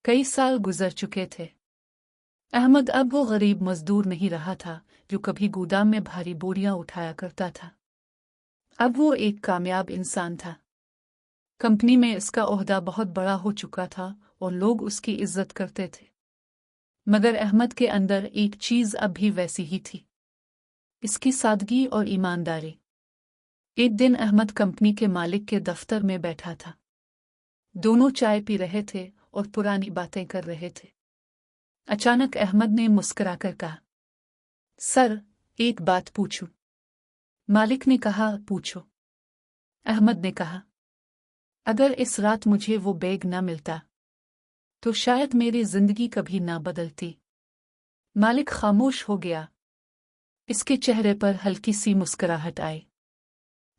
कई साल गुजर चुके थे। अहमद अब वो गरीब मजदूर नहीं रहा था जो कभी गोदाम में भारी बोरियां उठाया करता था। अब वो एक कामयाब इंसान था। कंपनी में इसका ओहदा बहुत बड़ा हो चुका था और लोग उसकी इज्जत करते थे। मगर अहमद के अंदर एक चीज अब भी वैसी ही थी, इसकी सादगी और ईमानदारी। एक दिन अहमद कंपनी के मालिक के दफ्तर में बैठा था। दोनों चाय पी रहे थे और पुरानी बातें कर रहे थे। अचानक अहमद ने मुस्कुराकर कहा, सर, एक बात पूछूं? मालिक ने कहा, पूछो। अहमद ने कहा, अगर इस रात मुझे वो बैग न मिलता तो शायद मेरी जिंदगी कभी ना बदलती। मालिक खामोश हो गया। इसके चेहरे पर हल्की सी मुस्कुराहट आई।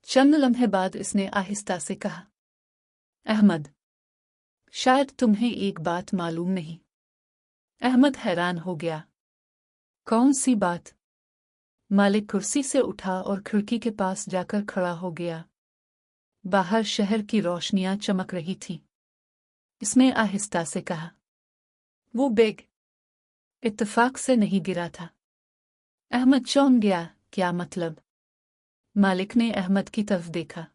चंद लम्हे बाद इसने आहिस्ता से कहा, अहमद, शायद तुम्हें एक बात मालूम नहीं। अहमद हैरान हो गया। कौन सी बात? मालिक कुर्सी से उठा और खिड़की के पास जाकर खड़ा हो गया। बाहर शहर की रोशनियां चमक रही थीं। इसने आहिस्ता से कहा, वो बैग इत्तेफाक से नहीं गिरा था। अहमद चौंक गया। क्या मतलब? मालिक ने अहमद की तरफ देखा।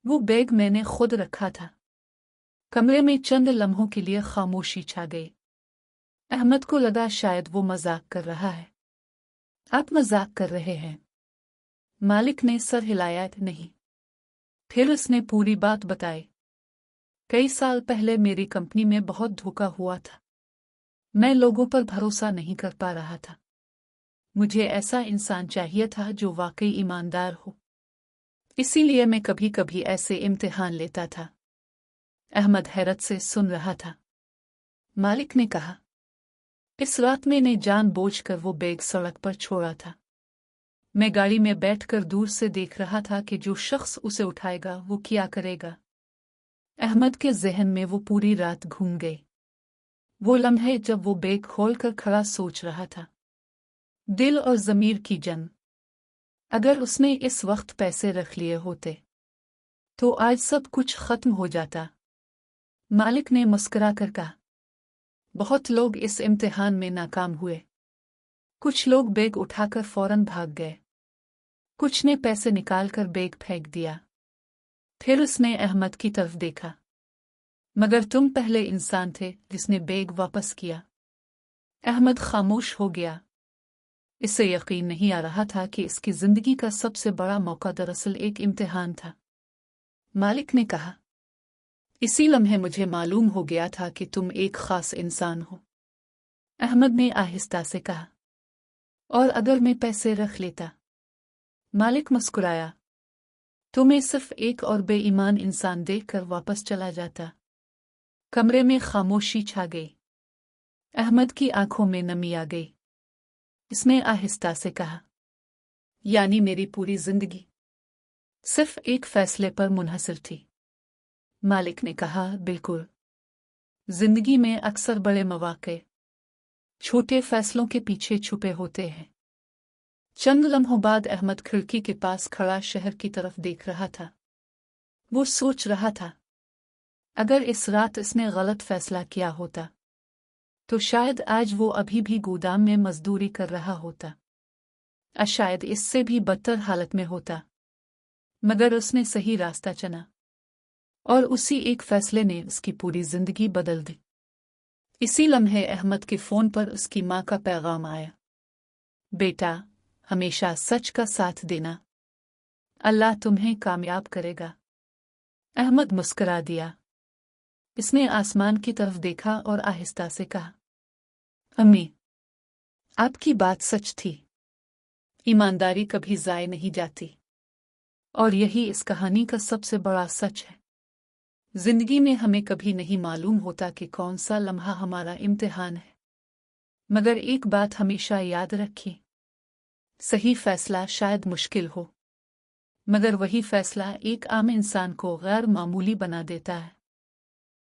वो बैग मैंने खुद रखा था। कमरे में चंद लम्हों के लिए खामोशी छा गई। अहमद को लगा शायद वो मजाक कर रहा है। आप मजाक कर रहे हैं? मालिक ने सर हिलाया। नहीं। फिर उसने पूरी बात बताई। कई साल पहले मेरी कंपनी में बहुत धोखा हुआ था। मैं लोगों पर भरोसा नहीं कर पा रहा था। मुझे ऐसा इंसान चाहिए था जो वाकई ईमानदार हो। इसीलिए मैं कभी कभी ऐसे इम्तिहान लेता था। अहमद हैरत से सुन रहा था। मालिक ने कहा, इस रात मैंने जानबूझकर वो बैग सड़क पर छोड़ा था। मैं गाड़ी में बैठकर दूर से देख रहा था कि जो शख्स उसे उठाएगा वो क्या करेगा। अहमद के जहन में वो पूरी रात घूम गई। वो लम्हे जब वो बैग खोलकर खड़ा सोच रहा था। दिल और ज़मीर की जंग। अगर उसने इस वक्त पैसे रख लिए होते तो आज सब कुछ खत्म हो जाता। मालिक ने मुस्कुराकर कहा, बहुत लोग इस इम्तिहान में नाकाम हुए। कुछ लोग बैग उठाकर फौरन भाग गए। कुछ ने पैसे निकालकर बैग फेंक दिया। फिर उसने अहमद की तरफ देखा। मगर तुम पहले इंसान थे जिसने बैग वापस किया। अहमद खामोश हो गया। इसे यकीन नहीं आ रहा था कि इसकी जिंदगी का सबसे बड़ा मौका दरअसल एक इम्तिहान था। मालिक ने कहा, इसी लम्हे मुझे मालूम हो गया था कि तुम एक खास इंसान हो। अहमद ने आहिस्ता से कहा, और अगर मैं पैसे रख लेता? मालिक मुस्कुराया, तो मैं सिर्फ एक और बेईमान इंसान देखकर वापस चला जाता। कमरे में खामोशी छा गई। अहमद की आंखों में नमी आ गई। इसने आहिस्ता से कहा, यानी मेरी पूरी जिंदगी सिर्फ एक फैसले पर मुनहसर थी? मालिक ने कहा, बिल्कुल। जिंदगी में अक्सर बड़े मौके छोटे फैसलों के पीछे छुपे होते हैं। चंद लम्हों बाद अहमद खिड़की के पास खड़ा शहर की तरफ देख रहा था। वो सोच रहा था, अगर इस रात इसने गलत फैसला किया होता तो शायद आज वो अभी भी गोदाम में मजदूरी कर रहा होता, शायद इससे भी बदतर हालत में होता। मगर उसने सही रास्ता चुना और उसी एक फैसले ने उसकी पूरी जिंदगी बदल दी। इसी लम्हे अहमद के फोन पर उसकी माँ का पैगाम आया, बेटा, हमेशा सच का साथ देना। अल्लाह तुम्हें कामयाब करेगा। अहमद मुस्कुरा दिया। इसने आसमान की तरफ देखा और आहिस्ता से कहा, अम्मी, आपकी बात सच थी। ईमानदारी कभी ज़ाय नहीं जाती। और यही इस कहानी का सबसे बड़ा सच है। जिंदगी में हमें कभी नहीं मालूम होता कि कौन सा लम्हा हमारा इम्तिहान है। मगर एक बात हमेशा याद रखें, सही फैसला शायद मुश्किल हो, मगर वही फैसला एक आम इंसान को गैर मामूली बना देता है।